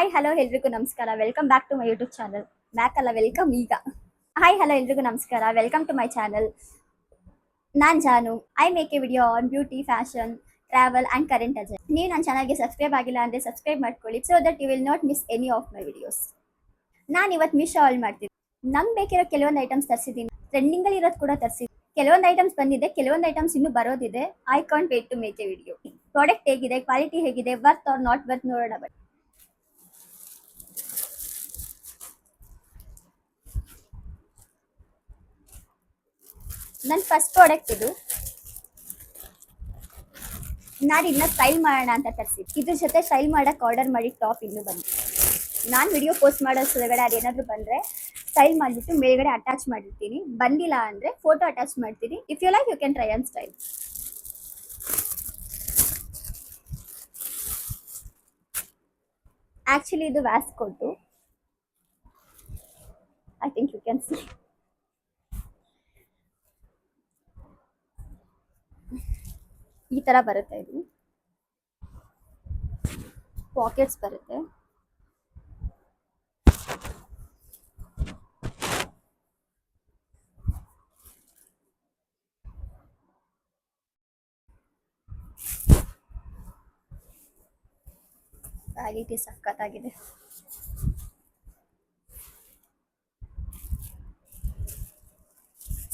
Hi hello ಎಲ್ರಿಗೂ ನಮಸ್ಕಾರ. Welcome back to my YouTube channel. Back ಅಲ್ಲ, ವೆಲ್ಕಮ್ ಈಗ. ಹಾಯ್ ಹಲೋ ಎಲ್ರಿಗೂ ನಮಸ್ಕಾರ. Welcome to my channel. ನಾನು Janu. I make a video on beauty, fashion, travel and current agent. ನೀವು ನನ್ನ ಚಾನಲ್ಗೆ ಸಬ್ಸ್ಕ್ರೈಬ್ ಆಗಿಲ್ಲ ಅಂದರೆ ಸಬ್ಸ್ಕ್ರೈಬ್ ಮಾಡ್ಕೊಳ್ಳಿ, so that you will not miss any of my videos. ನಾನು ಇವತ್ತು ಮೀಶೋ ಆಲ್ ಮಾಡ್ತೀನಿ. ನಮ್ಗೆ ಬೇಕಿರೋ ಕೆಲವೊಂದು ಐಟಮ್ಸ್ ತರಿಸಿದ್ದೀನಿ. ಟ್ರೆಂಡಿಂಗಲ್ಲಿ ಇರೋದು ಕೂಡ ತರಿಸಿದ್ದೀನಿ. ಕೆಲವೊಂದು ಐಟಮ್ಸ್ ಬಂದಿದೆ, ಕೆಲವೊಂದು ಐಟಮ್ಸ್ ಇನ್ನೂ ಬರೋದಿದೆ. I can't wait to make a video. Product ಹೇಗಿದೆ, ಕ್ವಾಲಿಟಿ ಹೇಗಿದೆ, ವರ್ತ್ ಆರ್ ನಾಟ್ ವರ್ತ್ ನೋಡೋಣ ಬನ್ನಿ. ನನ್ನ ಫಸ್ಟ್ ಪ್ರಾಡಕ್ಟ್ ಇದು. ನಾನು ಇದನ್ನ ಸ್ಟೈಲ್ ಮಾಡೋಣ ಅಂತ ತರಿಸಿದ್ದು. ಇದ್ರ ಜೊತೆ ಸ್ಟೈಲ್ ಮಾಡೋಕ್ಕೆ ಆರ್ಡರ್ ಮಾಡಿ ಟಾಪ್ ಇನ್ನೂ ಬಂದು ನಾನು ವಿಡಿಯೋ ಪೋಸ್ಟ್ ಮಾಡೋದ್ರೊಳಗಡೆ ಅದೇನಾದರೂ ಬಂದರೆ ಸ್ಟೈಲ್ ಮಾಡಿಬಿಟ್ಟು ಮೇಲ್ಗಡೆ ಅಟ್ಯಾಚ್ ಮಾಡಿರ್ತೀನಿ. ಬಂದಿಲ್ಲ ಅಂದರೆ ಫೋಟೋ ಅಟ್ಯಾಚ್ ಮಾಡ್ತೀನಿ. If you like you can try on style. Actually ಇದು waistcoat. I think you can see. ಈ ಥರ ಬರುತ್ತೆ. ಇದು ಪಾಕೆಟ್ಸ್ ಬರುತ್ತೆ. ಕ್ವಾಲಿಟಿ ಸಖತ್ತಾಗಿದೆ.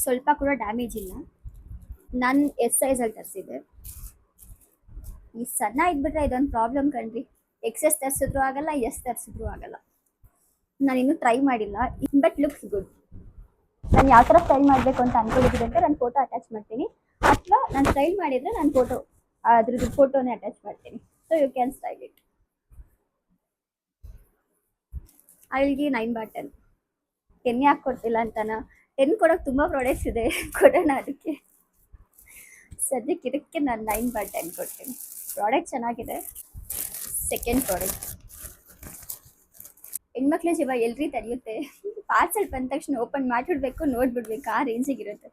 ಸ್ವಲ್ಪ ಕೂಡ ಡ್ಯಾಮೇಜ್ ಇಲ್ಲ. ನಾನು ಎಸ್ ಸೈಜಲ್ಲಿ ತರಿಸಿದ್ದೆ. ಈ ಸಣ್ಣ ಇದ್ಬಿಟ್ರೆ ಇದೊಂದು ಪ್ರಾಬ್ಲಮ್ ಕಣ್ರಿ. ಎಕ್ಸೆಸ್ ತರಿಸಿದ್ರು ಆಗಲ್ಲ, ಎಸ್ ತರಿಸಿದ್ರು ಆಗಲ್ಲ. ನಾನು ಇನ್ನೂ ಟ್ರೈ ಮಾಡಿಲ್ಲ, ಬಟ್ ಲುಕ್ಸ್ ಗುಡ್. ನಾನು ಯಾವ ಥರ ಸ್ಟೈಲ್ ಮಾಡಬೇಕು ಅಂತ ಅನ್ಕೊಂಡಿದ್ದೀನಿ ಅಂತ ನಾನು ಫೋಟೋ ಅಟ್ಯಾಚ್ ಮಾಡ್ತೀನಿ, ಅಥವಾ ನಾನು ಸ್ಟೈಲ್ ಮಾಡಿದರೆ ನಾನು ಅದ್ರದ್ದು ಫೋಟೋನೇ ಅಟ್ಯಾಚ್ ಮಾಡ್ತೀನಿ. So you can style it. I will give 9/10. 10 ಯಾಕೆ ಕೊಡ್ತಿಲ್ಲ ಅಂತಾನ? 10 ಕೊಡೋಕೆ ತುಂಬ ಪ್ರಾಡಕ್ಟ್ಸ್ ಇದೆ, ಕೊಡೋಣ ಅದಕ್ಕೆ. ಸದ್ಯಕ್ಕೆ ಇದಕ್ಕೆ ನಾನು 9/10 ಕೊಡ್ತೀನಿ. ಪ್ರಾಡಕ್ಟ್ ಚೆನ್ನಾಗಿದೆ. Second product. ಹೆಣ್ಮಕ್ಳ ಜೀವ ಎಲ್ರಿ ತಡೆಯುತ್ತೆ. ಪಾರ್ಸಲ್ ಬಂದ ತಕ್ಷಣ ಓಪನ್ ಮಾಡಿಬಿಡ್ಬೇಕು, ನೋಡ್ಬಿಡ್ಬೇಕು, ಆ ರೇಂಜಿಗಿರುತ್ತೆ.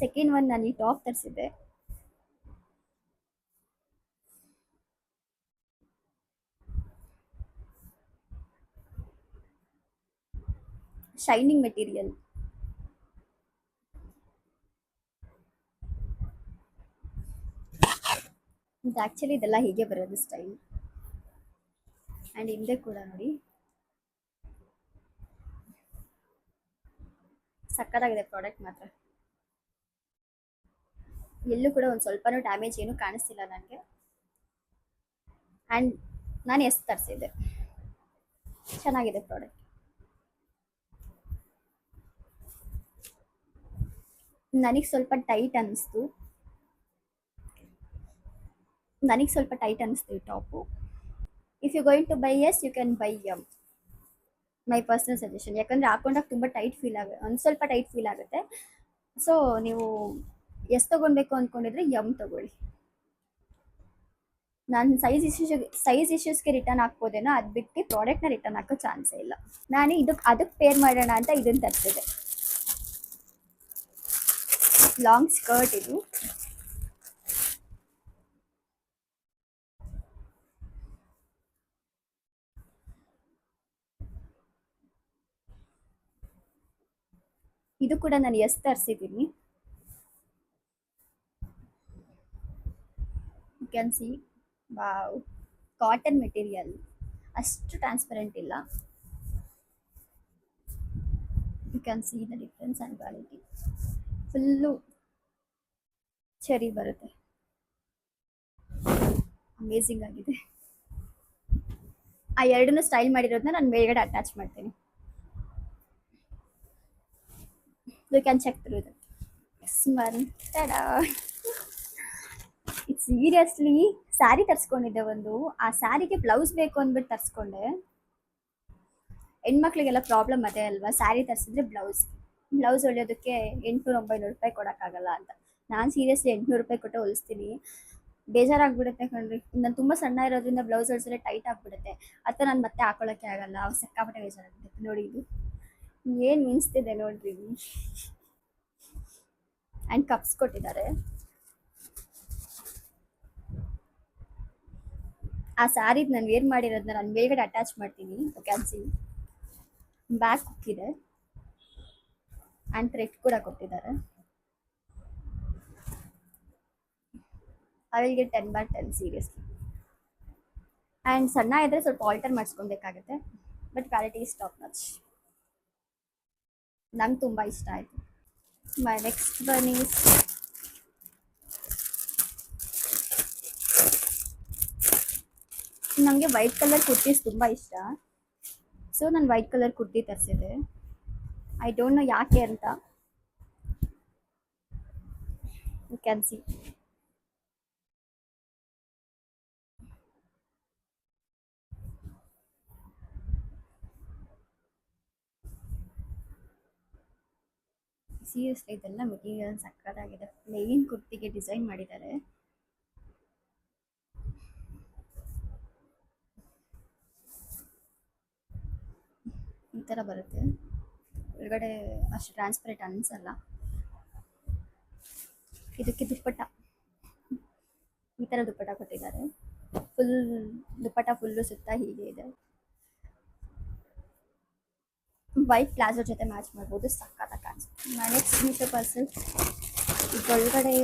ಸೆಕೆಂಡ್ ಒನ್ ನಾನು ಈ ಟಾಪ್ ತರಿಸಿದ್ದೆ. Shining material. ಇದು ಆ್ಯಕ್ಚುಲಿ ಇದೆಲ್ಲ ಹೀಗೆ ಬರೋದು ಸ್ಟೈಲ್. ಆ್ಯಂಡ್ ಹಿಂದೆ ಕೂಡ ನೋಡಿ, ಸಕ್ಕತ್ತಾಗಿದೆ ಪ್ರಾಡಕ್ಟ್ ಮಾತ್ರ. ಎಲ್ಲೂ ಕೂಡ ಒಂದು ಸ್ವಲ್ಪನೂ ಡ್ಯಾಮೇಜ್ ಏನೂ ಕಾಣಿಸ್ತಿಲ್ಲ ನನಗೆ. ಆ್ಯಂಡ್ ನಾನು ಎಷ್ಟು ತರಿಸಿದ್ದೆ, ಚೆನ್ನಾಗಿದೆ ಪ್ರಾಡಕ್ಟ್. ನನಗೆ ಸ್ವಲ್ಪ ಟೈಟ್ ಅನ್ನಿಸ್ತು ಈ top. If you going to buy S, you can buy M. My personal suggestion. ಯಾಕಂದರೆ ಹಾಕೊಂಡಾಗ ತುಂಬ ಟೈಟ್ ಫೀಲ್ ಆಗುತ್ತೆ, ಒಂದು ಸ್ವಲ್ಪ ಟೈಟ್ ಫೀಲ್ ಆಗುತ್ತೆ. ಸೊ ನೀವು ಎಷ್ಟು ತೊಗೊಳ್ಬೇಕು ಅಂದ್ಕೊಂಡಿದ್ರೆ ಎಮ್ ತೊಗೊಳ್ಳಿ. ನಾನು ಸೈಜ್ ಇಶ್ಯೂಸ್ಗೆ ರಿಟರ್ನ್ ಹಾಕ್ಬೋದೇನೋ, ಅದು ಬಿಟ್ಟು ಪ್ರಾಡಕ್ಟ್ನ ರಿಟರ್ನ್ ಹಾಕೋ ಚಾನ್ಸೇ ಇಲ್ಲ. ನಾನು ಅದಕ್ಕೆ ಪೇರ್ ಮಾಡೋಣ ಅಂತ ಇದನ್ನು ತರಿಸಿದೆ. ಲಾಂಗ್ ಸ್ಕರ್ಟ್ ಇದು. ಇದು ಕೂಡ ನಾನು ಎಷ್ಟು ತರಿಸಿದ್ದೀನಿ. You can see. Wow, cotton material, ಅಷ್ಟು ಟ್ರಾನ್ಸ್ಪರೆಂಟ್ ಇಲ್ಲ. You can see the difference and quality. Full ಚೆರಿ ಬರುತ್ತೆ. ಅಮೇಝಿಂಗ್ ಆಗಿದೆ. ಆ ಎರಡನ್ನೂ ಸ್ಟೈಲ್ ಮಾಡಿರೋದನ್ನ ನಾನು ಮೇಲ್ಗಡೆ ಅಟ್ಯಾಚ್ ಮಾಡ್ತೀನಿ. You can check through that. Seriously sari ತರಿಸ್ಕೊಂಡಿದ್ದೆ ಒಂದು. ಆ ಸ್ಯಾರಿಗೆ ಬ್ಲೌಸ್ ಬೇಕು ಅಂದ್ಬಿಟ್ಟು ತರಿಸ್ಕೊಂಡೆ. ಹೆಣ್ಮಕ್ಳಿಗೆಲ್ಲ ಪ್ರಾಬ್ಲಮ್ ಅದೇ ಅಲ್ವಾ, ಸ್ಯಾರಿ ತರಿಸಿದ್ರೆ ಬ್ಲೌಸ್ ಹೊಲಿಯೋದಕ್ಕೆ 800-900 ರೂಪಾಯಿ ಕೊಡೋಕ್ಕಾಗಲ್ಲ ಅಂತ. ನಾನು ಸೀರಿಯಸ್ಲಿ 800 ರೂಪಾಯಿ ಕೊಟ್ಟು ಹೊಲಿಸ್ತೀನಿ. ಬೇಜಾರಾಗ್ಬಿಡುತ್ತೆ ಕಣ್ರಿ. ನಾನು ತುಂಬ ಸಣ್ಣ ಇರೋದ್ರಿಂದ ಬ್ಲೌಸ್ ಹೊಲಿಸಿದ್ರೆ ಟೈಟ್ ಆಗಿಬಿಡುತ್ತೆ, ಅಥವಾ ನಾನು ಮತ್ತೆ ಹಾಕೊಳ್ಳೋಕ್ಕೆ ಆಗಲ್ಲ. ಸಿಕ್ಕಾಪಟ್ಟೆ ಬೇಜಾರಾಗ್ಬಿಡುತ್ತೆ. ನೋಡಿ ಇದು ಏನು ಮಿನ್ಸ್ತಿದೆ ನೋಡ್ರಿ. ಆ್ಯಂಡ್ ಕಪ್ಸ್ ಕೊಟ್ಟಿದ್ದಾರೆ. ಆ ಸ್ಯಾರಿ ನಾನು ವೇರ್ ಮಾಡಿರೋದನ್ನ ನಾನು ಮೇಲ್ಗಡೆ ಅಟ್ಯಾಚ್ ಮಾಡ್ತೀನಿ. ಕ್ಯಾನ್ ಸಿ ಬ್ಯಾಕ್ ಹುಕ್ ಇದೆ ಆ್ಯಂಡ್ ಥ್ರೆಡ್ ಕೂಡ ಕೊಟ್ಟಿದ್ದಾರೆ. I will get 10/10 seriously. And ಸಣ್ಣ ಇದ್ರೆ ಸ್ವಲ್ಪ ಆಲ್ಟರ್ ಮಾಡಿಸ್ಕೊಬೇಕಾಗುತ್ತೆ, but quality is top notch. ನಂಗೆ ತುಂಬ ಇಷ್ಟ ಆಯಿತು. ಮೈ ನೆಕ್ಸ್ಟ್ ಒನ್ ಈಸ್ ನನಗೆ ವೈಟ್ ಕಲರ್ ಕುರ್ತೀಸ್ ತುಂಬ ಇಷ್ಟ. ಸೊ ನಾನು ವೈಟ್ ಕಲರ್ ಕುರ್ತಿ ತರಿಸಿದೆ. ಐ ಡೋಂಟ್ ನೋ ಯಾಕೆ ಅಂತ. ಯು ಕ್ಯಾನ್ ಸಿ ಸೀರಿಯಸ್ಲಿ ಇದೆಲ್ಲ ಮೆಟೀರಿಯಲ್ ಸಕ್ಕತ್ತಾಗಿದೆ. ಪ್ಲೇನ್ ಕುರ್ತಿಗೆ ಡಿಸೈನ್ ಮಾಡಿದ್ದಾರೆ. ಈ ಥರ ಬರುತ್ತೆ. ಒಳಗಡೆ ಅಷ್ಟು ಟ್ರಾನ್ಸ್ಪರೆಂಟ್ ಅನ್ಸಲ್ಲ. ಇದಕ್ಕೆ ದುಪ್ಪಟ್ಟ ಈ ಥರ ದುಪ್ಪಟ್ಟ ಕೊಟ್ಟಿದ್ದಾರೆ. ಫುಲ್ ದುಪ್ಪಟ್ಟ ಫುಲ್ಲು ಸುತ್ತ ಹೀಗೆ ಇದೆ. ವೈಟ್ ಪ್ಲಾಜೋ ಜೊತೆ ಮ್ಯಾಚ್ ಮಾಡ್ಬೋದು, ಸಕ್ಕತ್ತಾಗಿ ಕಾಣಿಸುತ್ತೆ. Next Meesho parcel. ಇದೊಳಗಡೆ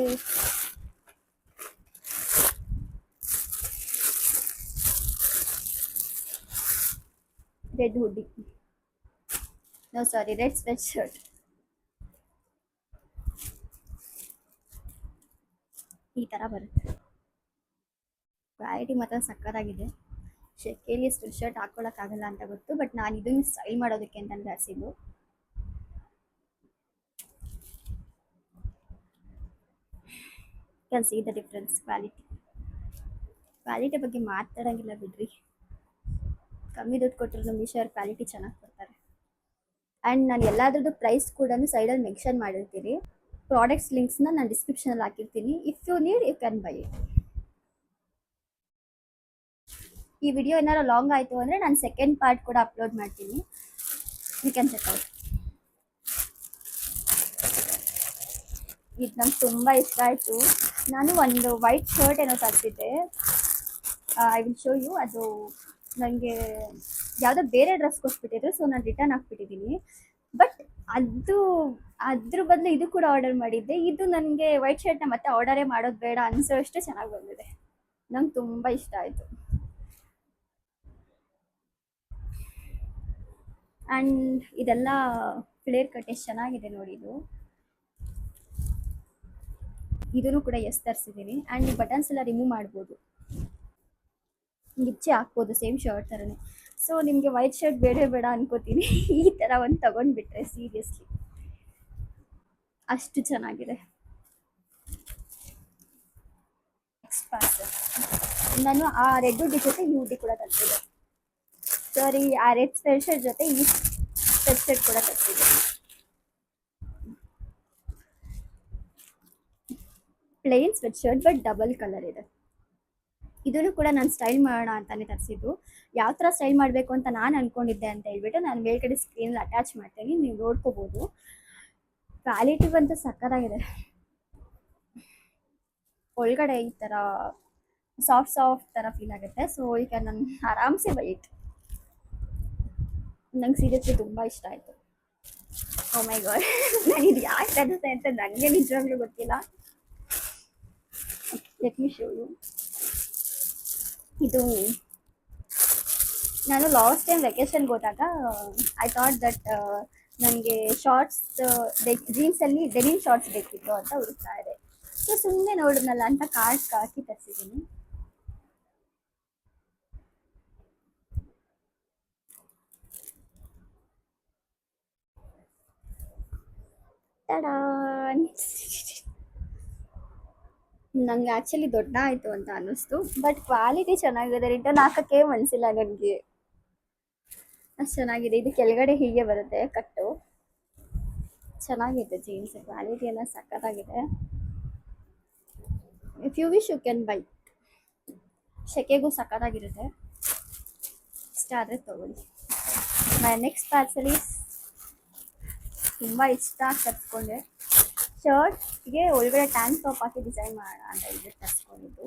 red hoodie, no sorry, red sweatshirt. ಈ ಥರ ಬರುತ್ತೆ. ಕ್ವಾಲಿಟಿ ಮಾತ್ರ ಸಕ್ಕತ್ತಾಗಿದೆ. ಶೆಕೆಯಲ್ಲಿ ಸ್ವೆಟ್ ಶರ್ಟ್ ಹಾಕ್ಕೊಳ್ಳೋಕ್ಕಾಗಲ್ಲ ಅಂತ ಗೊತ್ತು, ಬಟ್ ನಾನು ಇದನ್ನು ಸ್ಟೈಲ್ ಮಾಡೋದಕ್ಕೆ ಅಂತ ಧರಿಸಿದ್ದು. Can see the difference. Quality ಬಗ್ಗೆ ಮಾತಾಡೋಂಗಿಲ್ಲ ಬಿಡ್ರಿ. ಕಮ್ಮಿ ದುಡ್ಡು ಕೊಟ್ಟರು ಮೀಶೋ ಅವ್ರ ಕ್ವಾಲಿಟಿ ಚೆನ್ನಾಗಿ ಕೊಡ್ತಾರೆ. ಆ್ಯಂಡ್ ನಾನು ಎಲ್ಲಾದ್ರದ್ದು ಪ್ರೈಸ್ ಕೂಡ ಸೈಡಲ್ಲಿ ಮೆನ್ಷನ್ ಮಾಡಿರ್ತೀನಿ. ಪ್ರಾಡಕ್ಟ್ಸ್ ಲಿಂಕ್ಸ್ನ ನಾನು ಡಿಸ್ಕ್ರಿಪ್ಷನಲ್ಲಿ ಹಾಕಿರ್ತೀನಿ. If you need you can buy it. ಈ ವಿಡಿಯೋ ಏನಾರು ಲಾಂಗ್ ಆಯಿತು ಅಂದರೆ ನಾನು ಸೆಕೆಂಡ್ ಪಾರ್ಟ್ ಕೂಡ ಅಪ್ಲೋಡ್ ಮಾಡ್ತೀನಿ. You can check out. ಇದು ನಂಗೆ ತುಂಬ ಇಷ್ಟ ಆಯಿತು. ನಾನು ಒಂದು ವೈಟ್ ಶರ್ಟ್ ಏನೋ ತರಿಸಿದ್ದೆ. I will show you. ಅದು ನನಗೆ ಯಾವುದೋ ಬೇರೆ ಡ್ರೆಸ್ ಕೊಟ್ಬಿಟ್ಟಿದ್ರು, ಸೊ ನಾನು ರಿಟರ್ನ್ ಹಾಕ್ಬಿಟ್ಟಿದ್ದೀನಿ. ಬಟ್ ಅದ್ರ ಬದಲು ಇದು ಕೂಡ ಆರ್ಡರ್ ಮಾಡಿದ್ದೆ. ಇದು ನನಗೆ ವೈಟ್ ಶರ್ಟ್ನ ಮತ್ತೆ ಆರ್ಡರೇ ಮಾಡೋದು ಬೇಡ ಅನಿಸೋ ಅಷ್ಟು ಚೆನ್ನಾಗಿ ಬಂದಿದೆ. ನಂಗೆ ತುಂಬ ಇಷ್ಟ ಆಯಿತು. ಆ್ಯಂಡ್ ಇದೆಲ್ಲ ಫ್ಲೇರ್ ಕಟ್ ಎಷ್ಟು ಚೆನ್ನಾಗಿದೆ ನೋಡಿ. ಇದನ್ನು ಕೂಡ ತರಿಸಿದ್ದೀನಿ. ಆ್ಯಂಡ್ ಈ ಬಟನ್ಸ್ ಎಲ್ಲ ರಿಮೂವ್ ಮಾಡ್ಬೋದು, ಗಿಚ್ಚೆ ಹಾಕ್ಬೋದು ಸೇಮ್ ಶರ್ಟ್ ಥರನೇ. ಸೊ ನಿಮಗೆ ವೈಟ್ ಶರ್ಟ್ ಬೇಡ ಅನ್ಕೋತೀನಿ. ಈ ಥರ ಒಂದು ತೊಗೊಂಡ್ಬಿಟ್ರೆ ಸೀರಿಯಸ್ಲಿ ಅಷ್ಟು ಚೆನ್ನಾಗಿದೆ. ನೆಕ್ಸ್ಟ್ ಪಾರ್ಸಲ್ ನಾನು ಆ ರೆಡ್ ಹುಡ್ಡಿ ಜೊತೆ ಈ ಹುಡ್ಡಿ ಕೂಡ ತರಿಸಿದೆ. ಸಾರಿ, ಆ ರೆಡ್ ಸ್ವೆಟ್ ಶರ್ಟ್ ಜೊತೆ ಈ ಸ್ವೆಟ್ ಶರ್ಟ್ ಕೂಡ ತರಿಸಿದೆ. Plain sweatshirt but double colour ಇದೆ. ಇದನ್ನು ಕೂಡ ನಾನು ಸ್ಟೈಲ್ ಮಾಡೋಣ ಅಂತಾನೆ ತರಿಸಿದ್ದು. ಯಾವ ಥರ ಸ್ಟೈಲ್ ಮಾಡಬೇಕು ಅಂತ ನಾನು ಅಂದ್ಕೊಂಡಿದ್ದೆ ಅಂತ ಹೇಳ್ಬಿಟ್ಟು ನಾನು ಮೇಲ್ಗಡೆ ಸ್ಕ್ರೀನಲ್ಲಿ ಅಟ್ಯಾಚ್ ಮಾಡ್ತೀನಿ, ನೀವು ನೋಡ್ಕೋಬೋದು. ಕ್ವಾಲಿಟಿ ಬಂತು ಸಕ್ಕತ್ತಾಗಿದೆ. ಒಳಗಡೆ ಈ ಥರ ಸಾಫ್ಟ್ ಥರ ಫೀಲ್ ಆಗುತ್ತೆ. ಸೊ ಈಗ ನಾನು ಆರಾಮ್ಸೆ ಬೈಟ್. ನಂಗೆ ಸೀರಿಯಸ್ಲಿ ತುಂಬ ಇಷ್ಟ ಆಯಿತು. ಓ ಮೈ ಗಾಡ್, ನಾನು ಇದು ಯಾಕೆ ತರಿಸ್ದೆ ಅಂತ ನನಗೆ ನಿಜವಾಗ್ಲೂ ಗೊತ್ತಿಲ್ಲ. Let me show you. ಇದು ನಾನು ಲಾಸ್ಟ್ ಟೈಮ್ ವೆಕೇಶನ್ಗೆ ಹೋದಾಗ ಐ ಥಾಟ್ ದಟ್ ನನಗೆ ಶಾರ್ಟ್ಸ್ ಜೀನ್ಸಲ್ಲಿ ಡೆನಿಮ್ ಶಾರ್ಟ್ಸ್ ಬೇಕಿತ್ತು ಅಂತ ಹುಡುಕ್ತಾ ಇದೆ. ಸೊ ಸುಮ್ಮನೆ ನೋಡಿದ್ನಲ್ಲ ಅಂತ ಕಾರ್ಡ್ ಹಾಕಿ ತರಿಸಿದ್ದೀನಿ. ನಂಗೆ ಆ್ಯಕ್ಚುಲಿ ದೊಡ್ಡ ಆಯಿತು ಅಂತ ಅನ್ನಿಸ್ತು, ಬಟ್ ಕ್ವಾಲಿಟಿ ಚೆನ್ನಾಗಿದೆ. ರಿಟರ್ನ್ ಹಾಕೋಕ್ಕೆ ಮನಸ್ಸಿಲ್ಲ ನನಗೆ, ಅಷ್ಟು ಚೆನ್ನಾಗಿದೆ. ಇದು ಕೆಳಗಡೆ ಹೀಗೆ ಬರುತ್ತೆ ಕಟ್ಟು. ಚೆನ್ನಾಗಿದೆ ಜೀನ್ಸ್, ಕ್ವಾಲಿಟಿ ಎಲ್ಲ ಸಕ್ಕತ್ತಾಗಿದೆ. If you wish you can buy. ಸೆಕೆಗೂ ಸಕ್ಕತ್ತಾಗಿರುತ್ತೆ. ಇಷ್ಟ ಆದರೆ ತೊಗೊಳ್ಳಿ. ಮೈ ನೆಕ್ಸ್ಟ್ ಪಾರ್ಸಲ್ ಈಸ್ ತುಂಬ ಇಷ್ಟ ತರಿಸ್ಕೊಂಡೆ. ಶರ್ಟ್ಗೆ ಒಳಗಡೆ ಟ್ಯಾಂಕ್ ಟಾಪ್ ಹಾಕಿ ಡಿಸೈನ್ ಮಾಡೋಣ ಅಂತ ಹೇಳ್ಬಿಟ್ಟು ತರಿಸ್ಕೊಂಡಿದ್ದು.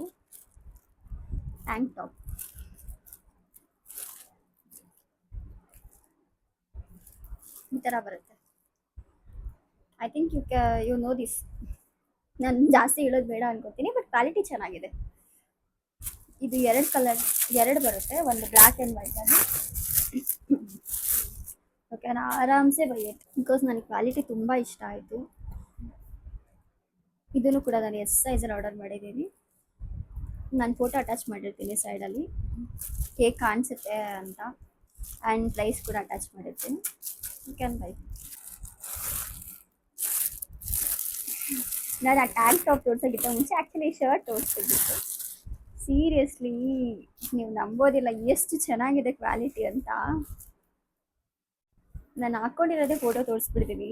ಟ್ಯಾಂಕ್ ಟಾಪ್ ಥರ ಬರುತ್ತೆ. I think you know this. ನಾನು ಜಾಸ್ತಿ ಹೇಳೋದು ಬೇಡ ಅನ್ಕೋತೀನಿ, ಬಟ್ ಕ್ವಾಲಿಟಿ ಚೆನ್ನಾಗಿದೆ. ಇದು 2 ಕಲರ್ 2 ಬರುತ್ತೆ, ಒಂದು ಬ್ಲ್ಯಾಕ್ ಆ್ಯಂಡ್ ವೈಟ್ ಅಲ್ಲಿ. ಓಕೆ, ನಾನು ಆರಾಮ್ಸೆ ಬೈಯಟ್ ಬಿಕಾಸ್ ನನಗೆ ಕ್ವಾಲಿಟಿ ತುಂಬ ಇಷ್ಟ ಆಯಿತು. ಇದನ್ನು ಕೂಡ ನಾನು ಎಸ್ ಸೈಜಲ್ಲಿ ಆರ್ಡರ್ ಮಾಡಿದ್ದೀನಿ. ನಾನು ಫೋಟೋ ಅಟ್ಯಾಚ್ ಮಾಡಿರ್ತೀನಿ ಸೈಡಲ್ಲಿ, ಹೇಗೆ ಕಾಣಿಸುತ್ತೆ ಅಂತ, ಆ್ಯಂಡ್ ಪ್ರೈಸ್ ಕೂಡ ಅಟ್ಯಾಚ್ ಮಾಡಿರ್ತೀನಿ. You can buy. ನಾನು ಆ ಟ್ಯಾಂಕ್ ಟಾಪ್ ತೋರ್ಸೋಕ್ಕಿಂತ ಮುಂಚೆ ಆ್ಯಕ್ಚುಲಿ ಶರ್ಟ್ ತೋರಿಸ್ತಿದ್ದಿತ್ತು. ಸೀರಿಯಸ್ಲಿ ನೀವು ನಂಬೋದಿಲ್ಲ ಎಷ್ಟು ಚೆನ್ನಾಗಿದೆ ಕ್ವಾಲಿಟಿ ಅಂತ. ನಾನು ಹಾಕ್ಕೊಂಡಿರೋದೇ ಫೋಟೋ ತೋರಿಸ್ಬಿಡ್ತೀನಿ.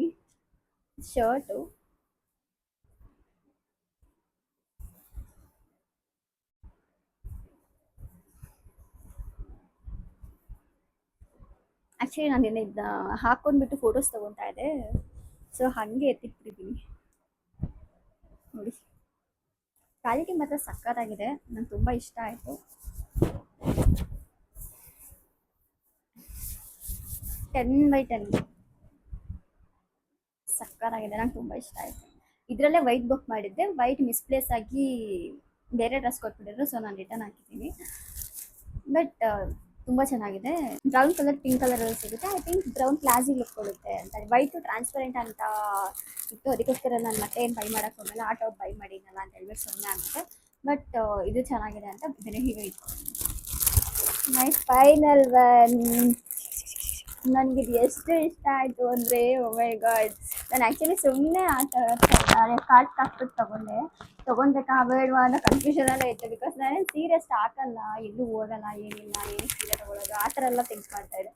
ಶರ್ಟು ಆ್ಯಕ್ಚುಲಿ ನಾನು ಇದನ್ನ ಹಾಕ್ಕೊಂಡ್ಬಿಟ್ಟು ಫೋಟೋಸ್ ತೊಗೊತಾ ಇದ್ದೆ, ಸೊ ಹಾಗೆ ಎತ್ತಿಟ್ಬಿಟ್ಟಿದ್ದೀನಿ ನೋಡಿ. ಕ್ವಾಲಿಟಿ ಮಾತ್ರ ಸಕ್ಕತ್ತಾಗಿದೆ, ನಂಗೆ ತುಂಬ ಇಷ್ಟ ಆಯಿತು. 10/10 ಸಕ್ಕತ್ತಾಗಿದೆ, ನಂಗೆ ತುಂಬ ಇಷ್ಟ ಆಯಿತು. ಇದರಲ್ಲೇ ವೈಟ್ ಬುಕ್ ಮಾಡಿದ್ದೆ, ವೈಟ್ ಮಿಸ್ಪ್ಲೇಸ್ ಆಗಿ ಬೇರೆ ಡ್ರೆಸ್ ಕೊಟ್ಬಿಟ್ಟಿದ್ರು, ಸೊ ನಾನು ರಿಟರ್ನ್ ಹಾಕಿದ್ದೀನಿ. ಬಟ್ ತುಂಬ ಚೆನ್ನಾಗಿದೆ. ಬ್ರೌನ್ ಕಲರ್, ಪಿಂಕ್ ಕಲರಲ್ಲಿ ಸಿಗುತ್ತೆ. ಐ ಥಿಂಕ್ ಬ್ರೌನ್ ಕ್ಲಾಸಿಗೆ ಲುಕ್ ಕೊಡುತ್ತೆ ಅಂತ. ವೈಟು ಟ್ರಾನ್ಸ್ಪರೆಂಟ್ ಅಂತ ಇತ್ತು, ಅದಕ್ಕೋಸ್ಕರ ನಾನು ಮತ್ತೆ ಏನು ಬೈ ಮಾಡೋಕ್ಕೆ ಹೋಗಲ್ಲ, ಆ ಟಾಪ್ ಬೈ ಮಾಡಿದ್ನಲ್ಲ ಅಂತ ಹೇಳ್ಬಿಟ್ಟು ಸುಮ್ಮನೆ ಆಗುತ್ತೆ. ಬಟ್ ಇದು ಚೆನ್ನಾಗಿದೆ ಅಂತ ಇದನ್ನೇ ಹೀಗೆ ಇಟ್ಕೊಂಡು ಮೈ ಫೈನಲ್ ಒನ್. ನನಗಿದು ಎಷ್ಟು ಇಷ್ಟ ಆಯಿತು ಅಂದರೆ, ಓ ಮೈ ಗಾಡ್. ನಾನು ಆ್ಯಕ್ಚುಲಿ ಸುಮ್ಮನೆ ಕಾರ್ಟ್ ಹಾಕ್ಬಿಟ್ಟು ತೊಗೊಳ್ಬೇಕಾ ಬೇಡವಾ ಅನ್ನೋ ಕನ್ಫ್ಯೂಷನಲ್ಲೇ ಇತ್ತು. ಬಿಕಾಸ್ ನಾನೇನು ಸೀರಿಯಸ್ ಹಾಕಲ್ಲ, ಎಲ್ಲೂ ಹೋಗಲ್ಲ, ಏನಿಲ್ಲ, ಏನು ಸೀರೆ ತೊಗೊಳೋದು ಆ ಥರ ಎಲ್ಲ ಥಿಂಕ್ ಮಾಡ್ತಾಯಿದ್ದೆ.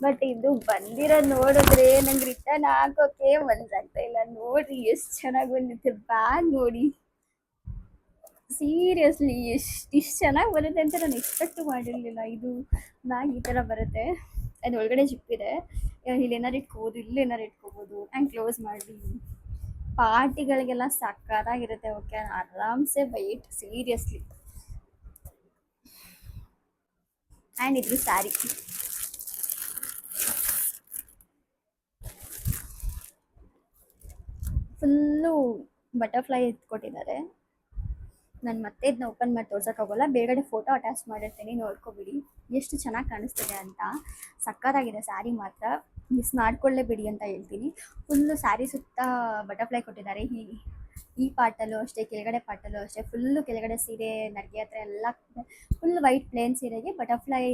ಬಟ್ ಇದು ಬಂದಿರೋದು ನೋಡಿದ್ರೆ ನಂಗೆ ರಿಟರ್ನ್ ಹಾಕೋಕ್ಕೆ ಮನಸ್ಸಾಗ್ತಾ ಇಲ್ಲ. ನೋಡಿರಿ ಎಷ್ಟು ಚೆನ್ನಾಗಿ ಬಂದಿತ್ತು ಬ್ಯಾಗ್, ನೋಡಿ ಸೀರಿಯಸ್ಲಿ ಇಷ್ಟು ಚೆನ್ನಾಗಿ ಬರುತ್ತೆ ಅಂತ ನಾನು ಎಕ್ಸ್ಪೆಕ್ಟ್ ಮಾಡಿರಲಿಲ್ಲ. ಇದು ಬ್ಯಾಗ್ ಈ ಥರ ಬರುತ್ತೆ, ಅದು ಒಳಗಡೆ ಜಿಪ್ ಇದೆ, ಇಲ್ಲಿ ಏನಾರು ಇಟ್ಕೋಬೋದು, ಇಲ್ಲಿ ಏನಾರು ಇಟ್ಕೋಬೋದು, ಆ್ಯಂಡ್ ಕ್ಲೋಸ್ ಮಾಡಿ ಪಾರ್ಟಿಗಳಿಗೆಲ್ಲ ಸಕ್ಕತ್ತಾಗಿರುತ್ತೆ. ಓಕೆ, ಆರಾಮ್ಸೆ ಬೈಟ್ ಸೀರಿಯಸ್ಲಿ. ಆ್ಯಂಡ್ ಇದ್ರ ಸ್ಯಾರಿ ಫುಲ್ಲು ಬಟರ್ಫ್ಲೈ ಕೊಟ್ಟಿದ್ದಾರೆ. ನಾನು ಮತ್ತೆ ಇದನ್ನ ಓಪನ್ ಮಾಡಿ ತೋರ್ಸೋಕ್ಕಾಗಲ್ಲ, ಬೇಗಡೆ ಫೋಟೋ ಅಟ್ಯಾಚ್ ಮಾಡಿರ್ತೀನಿ, ನೋಡ್ಕೊಬಿಡಿ ಎಷ್ಟು ಚೆನ್ನಾಗಿ ಕಾಣಿಸ್ತಿದೆ ಅಂತ. ಸಕ್ಕತ್ತಾಗಿದೆ ಸ್ಯಾರಿ ಮಾತ್ರ, ಮಿಸ್ ಮಾಡ್ಕೊಳ್ಳೇಬಿಡಿ ಅಂತ ಹೇಳ್ತೀನಿ. ಫುಲ್ಲು ಸ್ಯಾರಿ ಸುತ್ತ ಬಟರ್ಫ್ಲೈ ಕೊಟ್ಟಿದ್ದಾರೆ. ಈ ಪಾರ್ಟಲ್ಲೂ ಅಷ್ಟೇ, ಕೆಳಗಡೆ ಪಾರ್ಟಲ್ಲೂ ಅಷ್ಟೇ, ಫುಲ್ಲು ಕೆಳಗಡೆ ಸೀರೆ ನರ್ಗೆ ಹತ್ರ ಎಲ್ಲ ಫುಲ್ ವೈಟ್ ಪ್ಲೇನ್ ಸೀರೆಗೆ ಬಟರ್ಫ್ಲೈ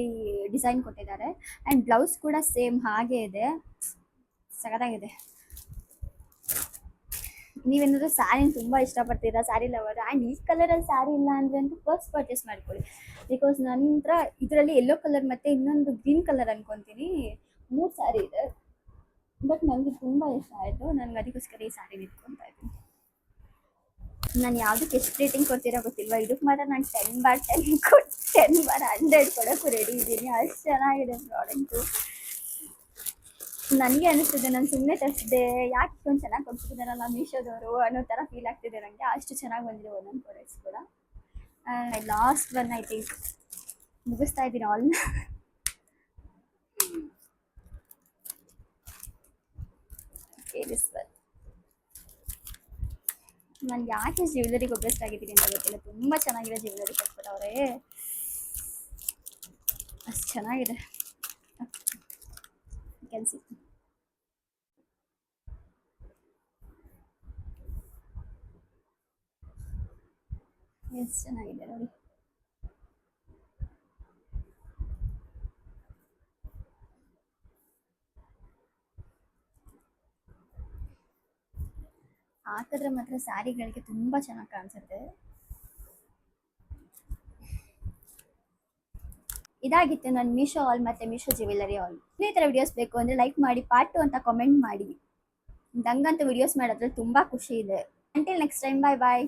ಡಿಸೈನ್ ಕೊಟ್ಟಿದ್ದಾರೆ. ಆ್ಯಂಡ್ ಬ್ಲೌಸ್ ಕೂಡ ಸೇಮ್ ಹಾಗೇ ಇದೆ, ಸಕ್ಕತ್ತಾಗಿದೆ. ನೀವೇನಾದರೂ ಸ್ಯಾರಿನ ತುಂಬ ಇಷ್ಟಪಡ್ತೀರಾ, ಸ್ಯಾರಿ ಲವರ್, ಆ್ಯಂಡ್ ಈ ಕಲರಲ್ಲಿ ಸ್ಯಾರಿ ಇಲ್ಲ ಅಂದರೆ ಅಂತೂ ಫಸ್ಟ್ ಪರ್ಚೇಸ್ ಮಾಡ್ಕೊಳ್ಳಿ. ಬಿಕಾಸ್ ನಂತರ ಇದರಲ್ಲಿ ಯೆಲ್ಲೋ ಕಲರ್ ಮತ್ತು ಇನ್ನೊಂದು ಗ್ರೀನ್ ಕಲರ್ ಅನ್ಕೊತೀನಿ 3 ಸ್ಯಾರಿ ಇದೆ. ಬಟ್ ನನಗೆ ತುಂಬ ಇಷ್ಟ ಆಯಿತು, ನನಗೆ ಅದಕ್ಕೋಸ್ಕರ ಈ ಸ್ಯಾರಿ ಇಟ್ಕೊತಾ ಇದ್ದೀನಿ. ನಾನು ಯಾವುದಕ್ಕೆ ಎಷ್ಟು ರೇಟಿಂಗ್ ಕೊಡ್ತೀರಾ ಗೊತ್ತಿಲ್ವಾ, ಇದಕ್ಕೆ ಮಾತ್ರ ನಾನು 10/10 10/100 ಕೊಡೋಕ್ಕೂ ರೆಡಿ ಇದ್ದೀನಿ. ಅಷ್ಟು ಚೆನ್ನಾಗಿದೆ ಪ್ರಾಡಕ್ಟು. ನನಗೆ ಅನಿಸ್ತಿದೆ ನಾನು ಸುಮ್ಮನೆ ತರಿಸಿದೆ, ಯಾಕೆ ಇಷ್ಟೊಂದು ಚೆನ್ನಾಗಿ ಕೊಡ್ತಿದ್ದಾರಲ್ಲ ಮೀಶೋದವರು ಅನ್ನೋ ಥರ ಫೀಲ್ ಆಗ್ತಿದೆ ನನಗೆ. ಅಷ್ಟು ಚೆನ್ನಾಗಿ ಬಂದಿದೆ ಒಂದೊಂದು ಪ್ರಾಡಕ್ಟ್ಸ್ ಕೂಡ. ಲಾಸ್ಟ್ ಒನ್ ಐ ಥಿಂಕ್ ಮುಗಿಸ್ತಾ ಇದ್ದೀನಿ ಆಲ್. ನಾನು ಯಾಕೆ ಜ್ಯುವೆಲರಿಗೆ ಒಬ್ರೆಸ್ಟ್ ಆಗಿದ್ದೀನಿ ಅಂತ ಗೊತ್ತಿಲ್ಲ, ತುಂಬ ಚೆನ್ನಾಗಿದೆ ಜ್ಯುವೆಲರಿ ಕೊಟ್ಬಿಟ್ಟವ್ರೆ, ಅಷ್ಟು ಚೆನ್ನಾಗಿದೆ. ಕೆಲ್ಸಿ ಎಷ್ಟು ಚೆನ್ನಾಗಿದೆ ನೋಡಿ. ಹಾಕಿದ್ರೆ ಮಾತ್ರ ಸ್ಯಾರಿಗಳಿಗೆ ತುಂಬ ಚೆನ್ನಾಗಿ ಕಾಣಿಸುತ್ತೆ. ಇದಾಗಿತ್ತು ನನ್ನ ಮೀಶೋ ಆಲ್ ಮತ್ತು ಮೀಶೋ ಜ್ಯುವೆಲರಿ ಆಲ್. ಇದೇ ಥರ ವಿಡಿಯೋಸ್ ಬೇಕು ಅಂದರೆ ಲೈಕ್ ಮಾಡಿ, ಪಾರ್ಟ್ 2 ಅಂತ ಕಾಮೆಂಟ್ ಮಾಡಿ. ನಂಗಂತೂ ವಿಡಿಯೋಸ್ ಮಾಡೋದ್ರಲ್ಲಿ ತುಂಬ ಖುಷಿ ಇದೆ. ಅಂಟಿಲ್ ನೆಕ್ಸ್ಟ್ ಟೈಮ್, ಬಾಯ್ ಬಾಯ್.